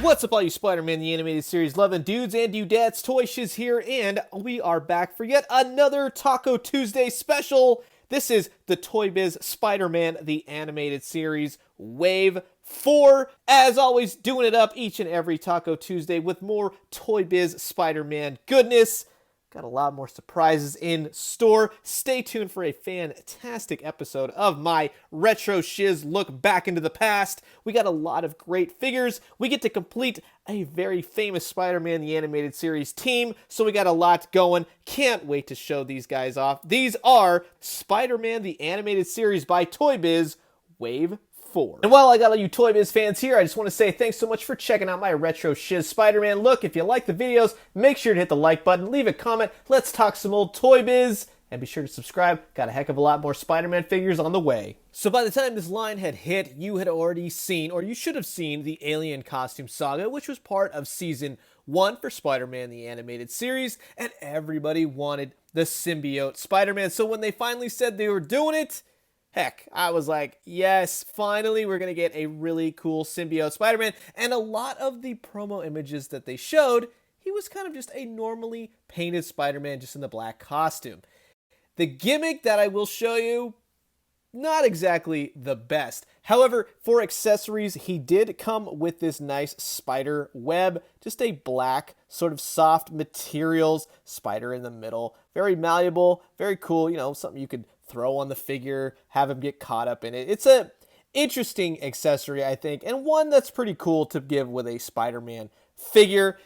What's up, all you Spider-Man the Animated Series loving dudes and dudettes? Toybiz here, and we are back for yet another Taco Tuesday special. This is the Toybiz Spider-Man the Animated Series Wave 4. As always, doing it up each and every Taco Tuesday with more Toybiz Spider-Man goodness. Got a lot more surprises in store. Stay tuned for a fantastic episode of my Retro-Shiz look back into the past. We got a lot of great figures. We get to complete a very famous Spider-Man the Animated Series team, so we got a lot going. Can't wait to show these guys off. These are Spider-Man the Animated Series by Toybiz Wave 4. And while I got all you Toybiz fans here, I just want to say thanks so much for checking out my Retro-Shiz Spider-Man look. If you like the videos, make sure to hit the like button, leave a comment, let's talk some old Toybiz, and be sure to subscribe. Got a heck of a lot more Spider-Man figures on the way. So by the time this line had hit, you had already seen, or you should have seen, the Alien Costume Saga, which was part of Season 1 for Spider-Man the Animated Series, and everybody wanted the symbiote Spider-Man. So when they finally said they were doing it, heck, I was like, yes, finally we're going to get a really cool symbiote Spider-Man. And a lot of the promo images that they showed, he was kind of just a normally painted Spider-Man just in the black costume. The gimmick that I will show you, not exactly the best. However, for accessories, he did come with this nice spider web, just a black sort of soft materials, spider in the middle, very malleable, very cool, you know, something you could throw on the figure, have him get caught up in it. It's a interesting accessory, I think, and one that's pretty cool to give with a Spider-Man figure.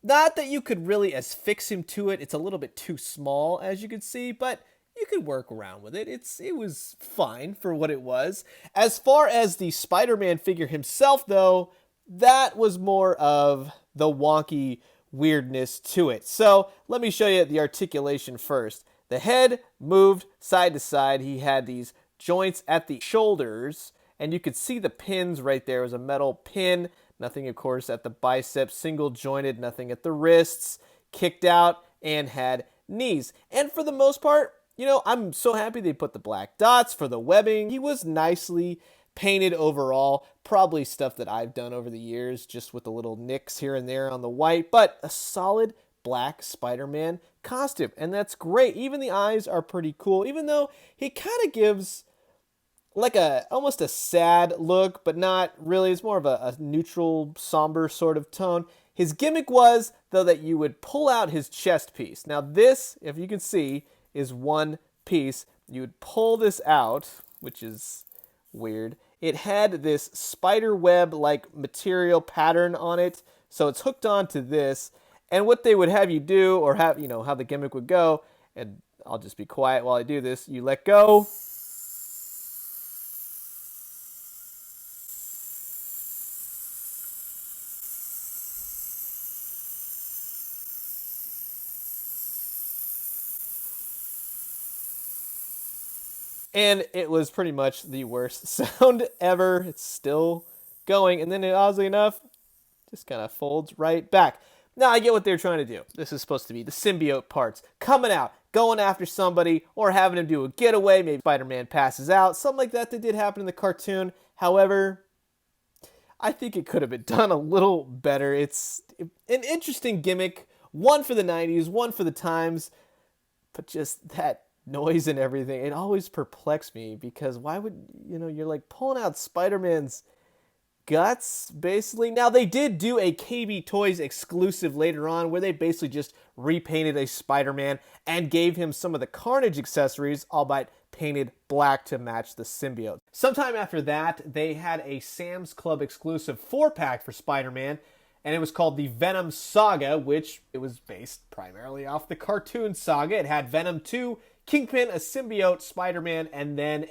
Not that you could really affix him to it. It's a little bit too small, as you can see, but you could work around with it. It was fine for what it was. As far as the Spider-Man figure himself, though, that was more of the wonky weirdness to it. So let me show you the articulation first. The head moved side to side. He had these joints at the shoulders, and you could see the pins right there. It was a metal pin. Nothing, of course, at the biceps. Single jointed, nothing at the wrists. Kicked out and had knees. And for the most part, you know, I'm so happy they put the black dots for the webbing. He was nicely painted overall. Probably stuff that I've done over the years, just with the little nicks here and there on the white. But a solid black Spider-Man costume, and that's great. Even the eyes are pretty cool, even though he kind of gives like almost a sad look, but not really. It's more of a neutral, somber sort of tone. His gimmick was, though, that you would pull out his chest piece. Now this, if you can see, is one piece. You would pull this out, which is weird. It had this spider web like material pattern on it, so it's hooked onto this. And what they would have you do, or have, you know, how the gimmick would go, and I'll just be quiet while I do this, you let go. And it was pretty much the worst sound ever. It's still going, and then it, oddly enough, just kind of folds right back. Now, I get what they're trying to do. This is supposed to be the symbiote parts coming out, going after somebody, or having him do a getaway. Maybe Spider-Man passes out. Something like that did happen in the cartoon. However, I think it could have been done a little better. It's an interesting gimmick. One for the 90s, one for the times. But just that noise and everything, it always perplexed me, because why would, you know, you're like pulling out Spider-Man's guts, basically. Now, they did do a KB Toys exclusive later on where they basically just repainted a Spider-Man and gave him some of the Carnage accessories, albeit painted black to match the symbiote. Sometime after that, they had a Sam's Club exclusive 4-pack for Spider-Man, and it was called the Venom Saga, which it was based primarily off the cartoon Saga. It had Venom 2, Kingpin, a symbiote Spider-Man, and then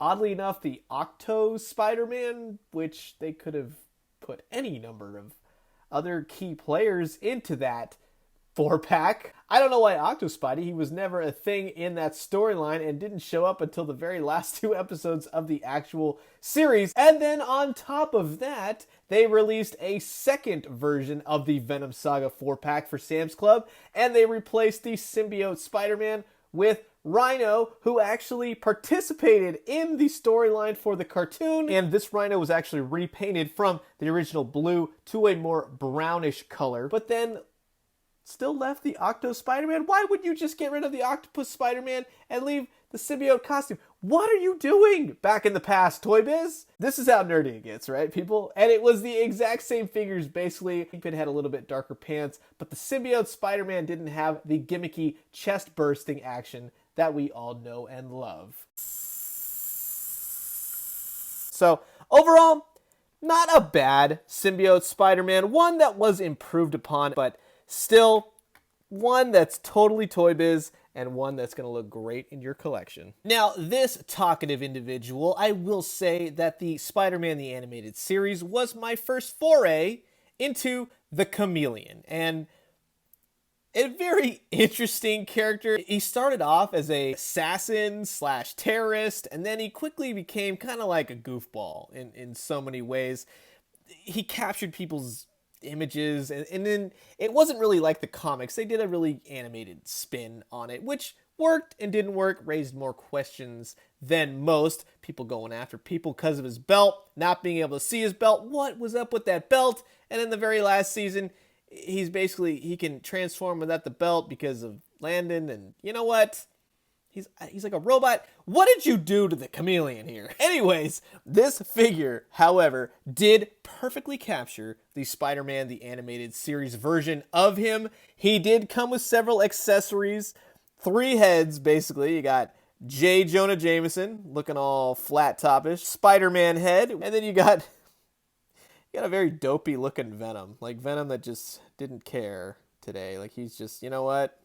oddly enough, the Octo Spider-Man, which they could have put any number of other key players into that 4-pack. I don't know why Octo Spidey, he was never a thing in that storyline and didn't show up until the very last 2 episodes of the actual series. And then on top of that, they released a second version of the Venom Saga 4-pack for Sam's Club, and they replaced the symbiote Spider-Man with Rhino, who actually participated in the storyline for the cartoon, and this Rhino was actually repainted from the original blue to a more brownish color, but then still left the Octo Spider-Man. Why would you just get rid of the Octopus Spider-Man and leave the symbiote costume? What are you doing back in the past, Toybiz? This is how nerdy it gets, right, people? And it was the exact same figures, basically. It had a little bit darker pants, but the symbiote Spider-Man didn't have the gimmicky chest-bursting action that we all know and love. So, overall, not a bad symbiote Spider-Man. One that was improved upon, but still one that's totally Toybiz and one that's going to look great in your collection. Now, this talkative individual, I will say that the Spider-Man the Animated Series was my first foray into the Chameleon, and a very interesting character. He started off as a assassin slash terrorist, and then he quickly became kind of like a goofball in so many ways. He captured people's images, and then it wasn't really like the comics. They did a really animated spin on it, which worked and didn't work, raised more questions than most. People going after people because of his belt, not being able to see his belt. What was up with that belt? And in the very last season, he's basically, he can transform without the belt because of Landon, and you know what? He's like a robot. What did you do to the Chameleon here? Anyways, this figure, however, did perfectly capture the Spider-Man the Animated Series version of him. He did come with several accessories, 3 heads basically. You got J. Jonah Jameson looking all flat topish, Spider-Man head, and then you got a very dopey looking Venom, like Venom that just didn't care today. Like he's just, you know what?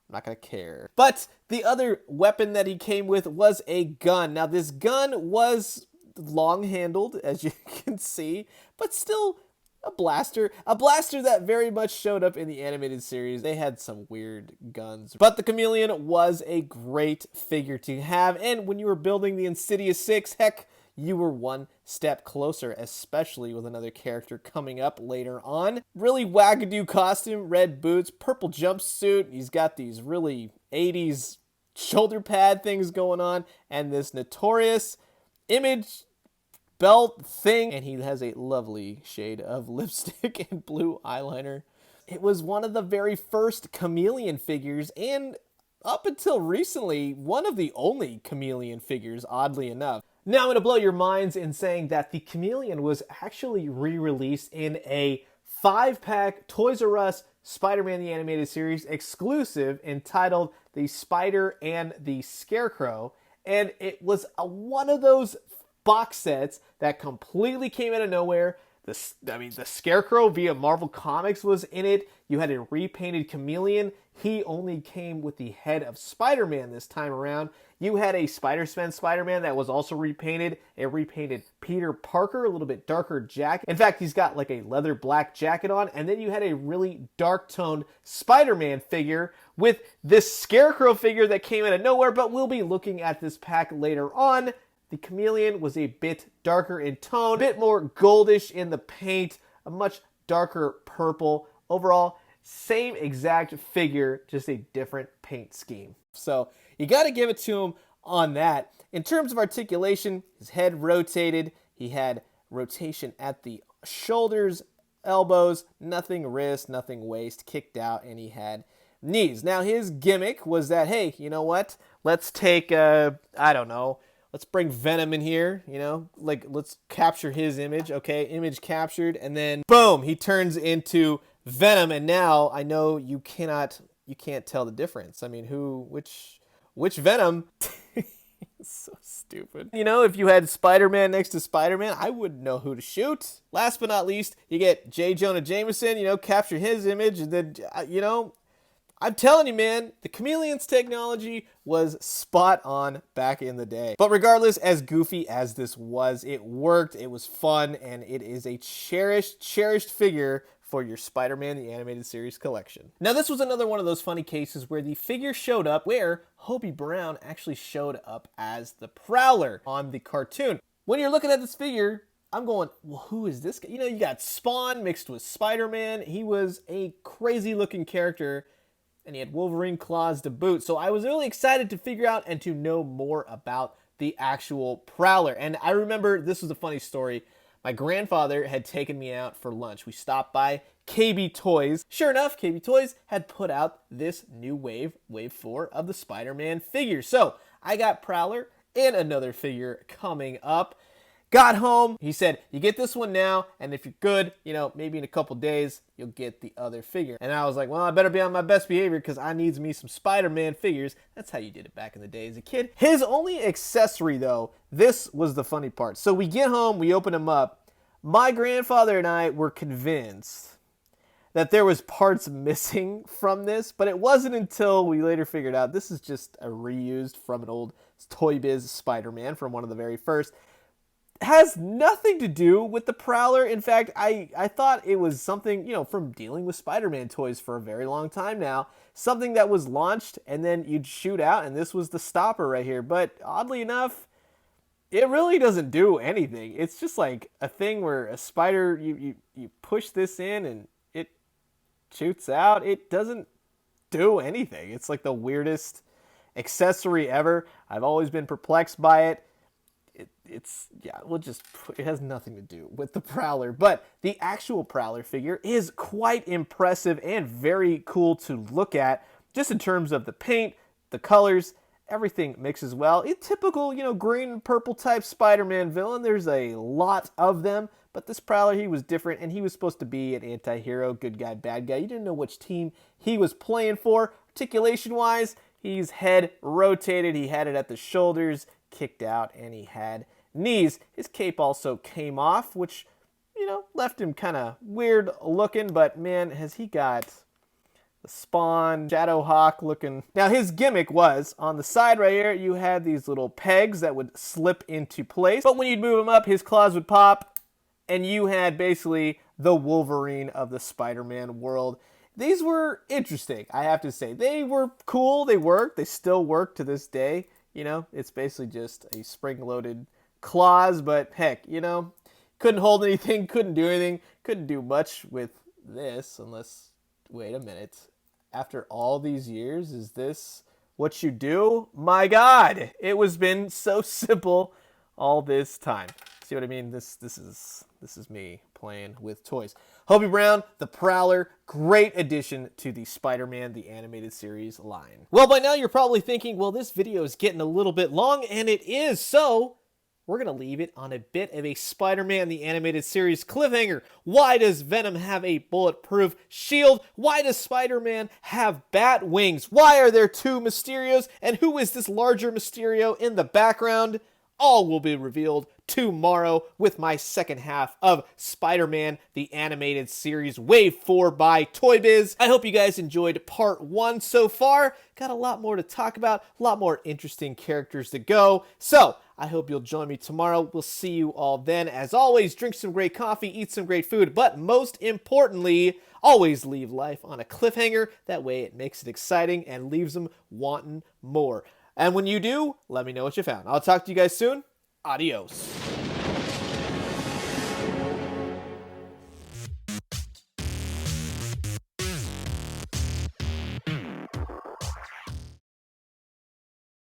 I'm not going to care. But the other weapon that he came with was a gun. Now, this gun was long-handled, as you can see, but still a blaster. A blaster that very much showed up in the animated series. They had some weird guns. But the Chameleon was a great figure to have. And when you were building the Insidious 6, heck, you were one step closer, especially with another character coming up later on. Really wackadoo costume, red boots, purple jumpsuit. He's got these really 80s shoulder pad things going on, and this notorious image belt thing. And he has a lovely shade of lipstick and blue eyeliner. It was one of the very first Chameleon figures, and up until recently, one of the only Chameleon figures, oddly enough. Now I'm going to blow your minds in saying that the Chameleon was actually re-released in a 5-pack Toys R Us Spider-Man the Animated Series exclusive entitled The Spider and the Scarecrow. And it was one of those box sets that completely came out of nowhere. The Scarecrow via Marvel Comics was in it. You had a repainted Chameleon. He only came with the head of Spider-Man this time around. You had a Spider-Man that was also repainted, a repainted Peter Parker, a little bit darker jacket. In fact, he's got like a leather black jacket on. And then you had a really dark-toned Spider-Man figure with this Scarecrow figure that came out of nowhere, but we'll be looking at this pack later on. The Chameleon was a bit darker in tone, a bit more goldish in the paint, a much darker purple. Overall, same exact figure, just a different paint scheme. So you got to give it to him on that. In terms of articulation, his head rotated. He had rotation at the shoulders, elbows, nothing wrist, nothing waist, kicked out, and he had knees. Now, his gimmick was that, hey, you know what? Let's take, I don't know, let's bring Venom in here, you know, like let's capture his image. Okay, image captured, and then boom, he turns into Venom. And now I know you can't tell the difference. I mean, which Venom? It's so stupid. You know, if you had Spider-Man next to Spider-Man, I wouldn't know who to shoot. Last but not least, you get J. Jonah Jameson, you know, capture his image, and then, you know, I'm telling you, man, the Chameleon's technology was spot on back in the day. But regardless, as goofy as this was, it worked, it was fun, and it is a cherished figure for your Spider-Man the Animated Series collection. Now, this was another one of those funny cases where the figure showed up where Hobie Brown actually showed up as the Prowler on the cartoon. When you're looking at this figure, I'm going, well, who is this guy? You know, you got Spawn mixed with Spider-Man. He was a crazy looking character. and he had Wolverine claws to boot. So I was really excited to figure out and to know more about the actual Prowler. And I remember, this was a funny story. My grandfather had taken me out for lunch. We stopped by KB Toys. Sure enough, KB Toys had put out this new wave 4 of the Spider-Man figures. So I got Prowler and another figure coming up. Got home, he said, you get this one now, and if you're good, you know, maybe in a couple days, you'll get the other figure. And I was like, well, I better be on my best behavior because I needs me some Spider-Man figures. That's how you did it back in the day as a kid. His only accessory, though, this was the funny part. So we get home, we open him up. My grandfather and I were convinced that there was parts missing from this, but it wasn't until we later figured out this is just a reused from an old Toybiz Spider-Man from one of the very first. Has nothing to do with the Prowler. In fact, I thought it was something, you know, from dealing with Spider-Man toys for a very long time now. Something that was launched and then you'd shoot out, and this was the stopper right here. But oddly enough, it really doesn't do anything. It's just like a thing where a spider, you push this in and it shoots out. It doesn't do anything. It's like the weirdest accessory ever. I've always been perplexed by it. It has nothing to do with the Prowler, but the actual Prowler figure is quite impressive and very cool to look at, just in terms of the paint, the colors, everything mixes well. A typical, you know, green and purple type Spider-Man villain. There's a lot of them, but this Prowler, he was different, and he was supposed to be an anti-hero, good guy, bad guy. You didn't know which team he was playing for. Articulation-wise, he's head rotated, he had it at the shoulders, kicked out, and he had knees. His cape also came off, which, you know, left him kind of weird looking, but man, has he got the Spawn, Shadowhawk looking. Now his gimmick was, on the side right here, you had these little pegs that would slip into place, but when you'd move them up, his claws would pop, and you had basically the Wolverine of the Spider-Man world. These were interesting, I have to say. They were cool, they worked, they still work to this day. You know, it's basically just a spring-loaded claws, but heck, you know, couldn't hold anything, couldn't do anything, couldn't do much with this unless, wait a minute, after all these years, is this what you do? My God, it was been so simple all this time. See what I mean? This is me playing with toys. Hobie Brown, the Prowler, great addition to the Spider-Man, the animated series line. Well, by now you're probably thinking, well, this video is getting a little bit long, and it is, so we're going to leave it on a bit of a Spider-Man, the animated series cliffhanger. Why does Venom have a bulletproof shield? Why does Spider-Man have bat wings? Why are there two Mysterios? And who is this larger Mysterio in the background? All will be revealed tomorrow with my second half of Spider-Man, the animated series, Wave 4 by Toybiz. I hope you guys enjoyed part 1 so far. Got a lot more to talk about, a lot more interesting characters to go. So, I hope you'll join me tomorrow. We'll see you all then. As always, drink some great coffee, eat some great food, but most importantly, always leave life on a cliffhanger. That way it makes it exciting and leaves them wanting more. And when you do, let me know what you found. I'll talk to you guys soon. Adios.